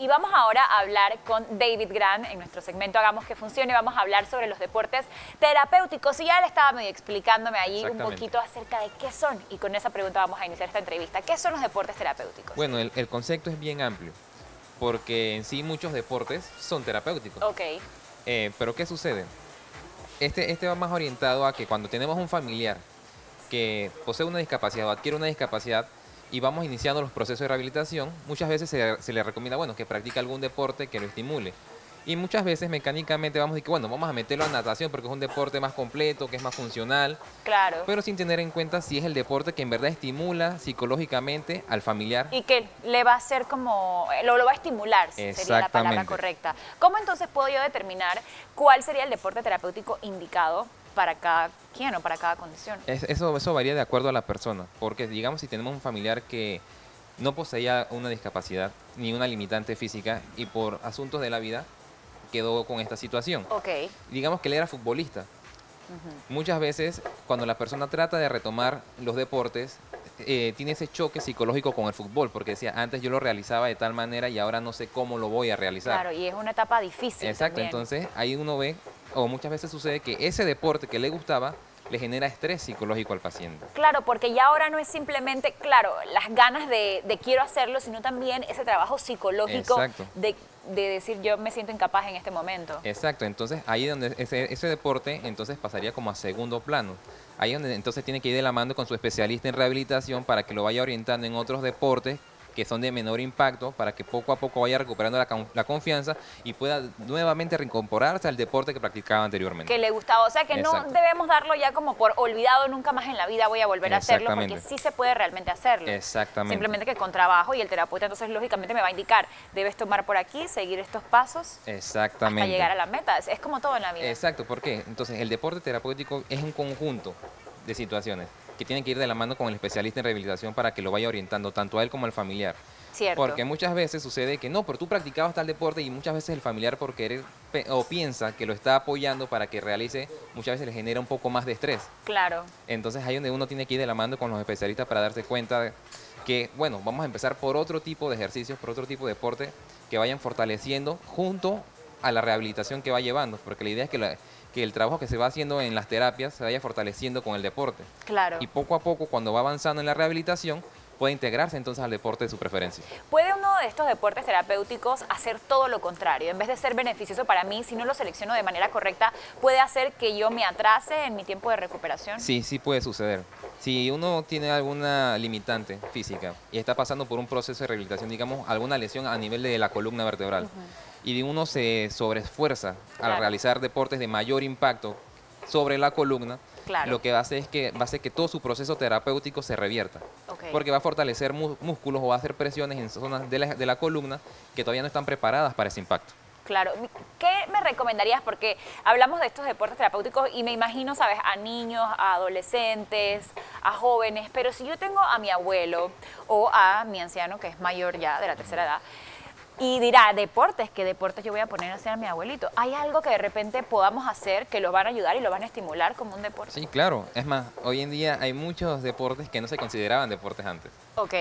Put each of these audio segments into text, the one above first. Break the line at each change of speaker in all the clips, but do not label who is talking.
Y vamos ahora a hablar con David Grant en nuestro segmento Hagamos que Funcione. Vamos a hablar sobre los deportes terapéuticos. Y ya él estaba medio explicándome ahí un poquito acerca de qué son. Y con esa pregunta vamos a iniciar esta entrevista. ¿Qué son los deportes terapéuticos?
Bueno, el concepto es bien amplio, porque en sí muchos deportes son terapéuticos.
Ok.
Pero ¿qué sucede? Este va más orientado a que cuando tenemos un familiar que posee una discapacidad o adquiere una discapacidad y vamos iniciando los procesos de rehabilitación, muchas veces se le recomienda, bueno, que practique algún deporte que lo estimule. Y muchas veces mecánicamente vamos a decir que, bueno, vamos a meterlo a natación porque es un deporte más completo, que es más funcional.
Claro.
Pero sin tener en cuenta si es el deporte que en verdad estimula psicológicamente al familiar.
Y que le va a hacer como, lo va a estimular, sería la palabra correcta. ¿Cómo entonces puedo yo determinar cuál sería el deporte terapéutico indicado para cada quien o para cada condición?
Eso varía de acuerdo a la persona, porque digamos si tenemos un familiar que no poseía una discapacidad ni una limitante física y por asuntos de la vida quedó con esta situación.
Ok.
Digamos que él era futbolista. Muchas veces cuando la persona trata de retomar los deportes, tiene ese choque psicológico con el fútbol, porque decía, antes yo lo realizaba de tal manera y ahora no sé cómo lo voy a realizar.
Claro, y es una etapa difícil.
Exacto,
también.
Entonces ahí uno ve, o muchas veces sucede que ese deporte que le gustaba le genera estrés psicológico al paciente.
Claro, porque ya ahora no es simplemente, claro, las ganas de quiero hacerlo, sino también ese trabajo psicológico de decir yo me siento incapaz en este momento.
Exacto, entonces ahí donde ese deporte entonces pasaría como a segundo plano. Ahí donde entonces tiene que ir de la mano con su especialista en rehabilitación para que lo vaya orientando en otros deportes que son de menor impacto, para que poco a poco vaya recuperando la confianza y pueda nuevamente reincorporarse al deporte que practicaba anteriormente.
Que le gustaba, o sea que no debemos darlo ya como por olvidado, nunca más en la vida voy a volver a hacerlo, porque sí se puede realmente hacerlo.
Exactamente.
Simplemente que con trabajo y el terapeuta entonces lógicamente me va a indicar, debes tomar por aquí, seguir estos pasos hasta llegar a la meta. Es como todo en la vida.
Exacto, ¿por qué? Entonces el deporte terapéutico es un conjunto de situaciones que tienen que ir de la mano con el especialista en rehabilitación para que lo vaya orientando tanto a él como al familiar.
Cierto.
Porque muchas veces sucede que no, pero tú practicabas tal deporte y muchas veces el familiar por querer o piensa que lo está apoyando para que realice, muchas veces le genera un poco más de estrés.
Claro.
Entonces ahí donde uno tiene que ir de la mano con los especialistas para darse cuenta de que, bueno, vamos a empezar por otro tipo de ejercicios, por otro tipo de deporte que vayan fortaleciendo junto a la rehabilitación que va llevando, porque la idea es que el trabajo que se va haciendo en las terapias se vaya fortaleciendo con el deporte.
Claro.
Y poco a poco, cuando va avanzando en la rehabilitación, puede integrarse entonces al deporte de su preferencia.
¿Puede uno de estos deportes terapéuticos hacer todo lo contrario? En vez de ser beneficioso para mí, si no lo selecciono de manera correcta, ¿puede hacer que yo me atrase en mi tiempo de recuperación?
Sí, sí puede suceder. Si uno tiene alguna limitante física y está pasando por un proceso de rehabilitación, digamos, alguna lesión a nivel de la columna vertebral, y uno se sobreesfuerza al realizar deportes de mayor impacto sobre la columna, lo que va a hacer es que todo su proceso terapéutico se revierta. Porque va a fortalecer músculos o va a hacer presiones en zonas de la columna que todavía no están preparadas para ese impacto.
Claro. ¿Qué me recomendarías? Porque hablamos de estos deportes terapéuticos y me imagino, ¿sabes? A niños, a adolescentes, a jóvenes, pero si yo tengo a mi abuelo o a mi anciano que es mayor ya, de la tercera edad, y dirá, deportes, ¿qué deportes yo voy a poner a hacer a mi abuelito? ¿Hay algo que de repente podamos hacer que lo van a ayudar y lo van a estimular como un deporte?
Sí, claro. Es más, hoy en día hay muchos deportes que no se consideraban deportes antes.
Ok.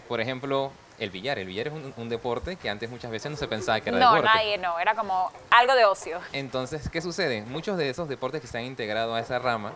Por ejemplo, el billar. El billar es un deporte que antes muchas veces no se pensaba que era deporte.
No, era como algo de ocio.
Entonces, ¿qué sucede? Muchos de esos deportes que se han integrado a esa rama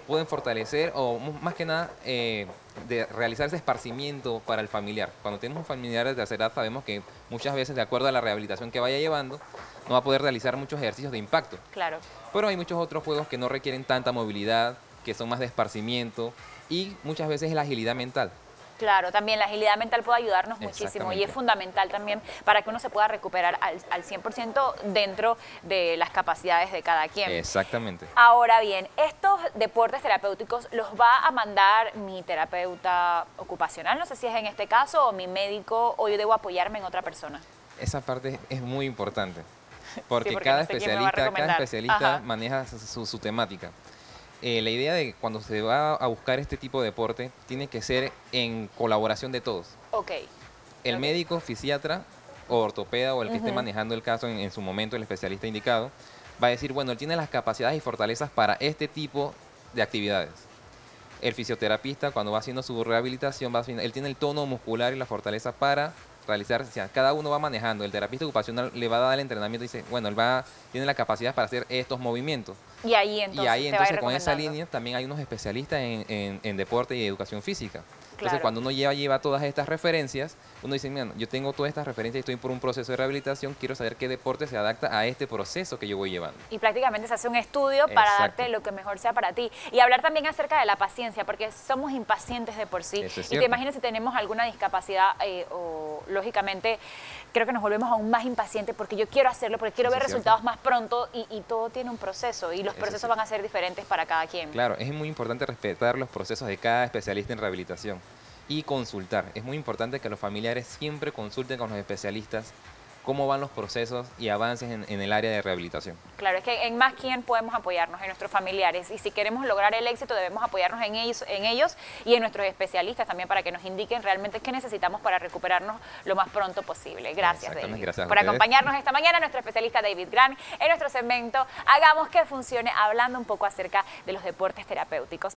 pueden fortalecer o más que nada de realizar ese esparcimiento para el familiar. Cuando tenemos un familiar de tercera edad sabemos que muchas veces, de acuerdo a la rehabilitación que vaya llevando, no va a poder realizar muchos ejercicios de impacto.
Claro.
Pero hay muchos otros juegos que no requieren tanta movilidad, que son más de esparcimiento y muchas veces la agilidad mental.
Claro, también la agilidad mental puede ayudarnos muchísimo y es fundamental también para que uno se pueda recuperar al 100% dentro de las capacidades de cada quien.
Exactamente.
Ahora bien, estos deportes terapéuticos los va a mandar mi terapeuta ocupacional, no sé si es en este caso, o mi médico, o yo debo apoyarme en otra persona.
Esa parte es muy importante, porque cada especialista maneja su temática. La idea de cuando se va a buscar este tipo de deporte tiene que ser en colaboración de todos. El médico, fisiatra o ortopeda o el que esté manejando el caso en su momento, el especialista indicado, va a decir, bueno, él tiene las capacidades y fortalezas para este tipo de actividades. El fisioterapista, cuando va haciendo su rehabilitación, él tiene el tono muscular y la fortaleza para realizar, o sea, cada uno va manejando, el terapista ocupacional le va a dar el entrenamiento y dice, bueno, tiene la capacidad para hacer estos movimientos.
Y ahí entonces,
Con esa línea también hay unos especialistas en deporte y educación física. Entonces,
Claro.
cuando uno lleva todas estas referencias, uno dice, mira, yo tengo todas estas referencias y estoy por un proceso de rehabilitación, quiero saber qué deporte se adapta a este proceso que yo voy llevando.
Y prácticamente se hace un estudio para
Exacto.
darte lo que mejor sea para ti. Y hablar también acerca de la paciencia, porque somos impacientes de por sí.
Eso es
Y te
cierto.
imaginas si tenemos alguna discapacidad o lógicamente creo que nos volvemos aún más impacientes porque yo quiero hacerlo, porque quiero
Eso
ver
es cierto.
resultados más pronto y todo tiene un proceso y los
Eso
procesos
sí.
van a ser diferentes para cada quien.
Claro, es muy importante respetar los procesos de cada especialista en rehabilitación y consultar. Es muy importante que los familiares siempre consulten con los especialistas cómo van los procesos y avances en el área de rehabilitación.
Claro, es que en más quién podemos apoyarnos, en nuestros familiares. Y si queremos lograr el éxito, debemos apoyarnos en ellos y en nuestros especialistas también para que nos indiquen realmente qué necesitamos para recuperarnos lo más pronto posible. Gracias,
Exactamente,
David,
gracias a
por
ustedes.
acompañarnos esta mañana, nuestro especialista David Grant, en nuestro segmento Hagamos que Funcione, hablando un poco acerca de los deportes terapéuticos.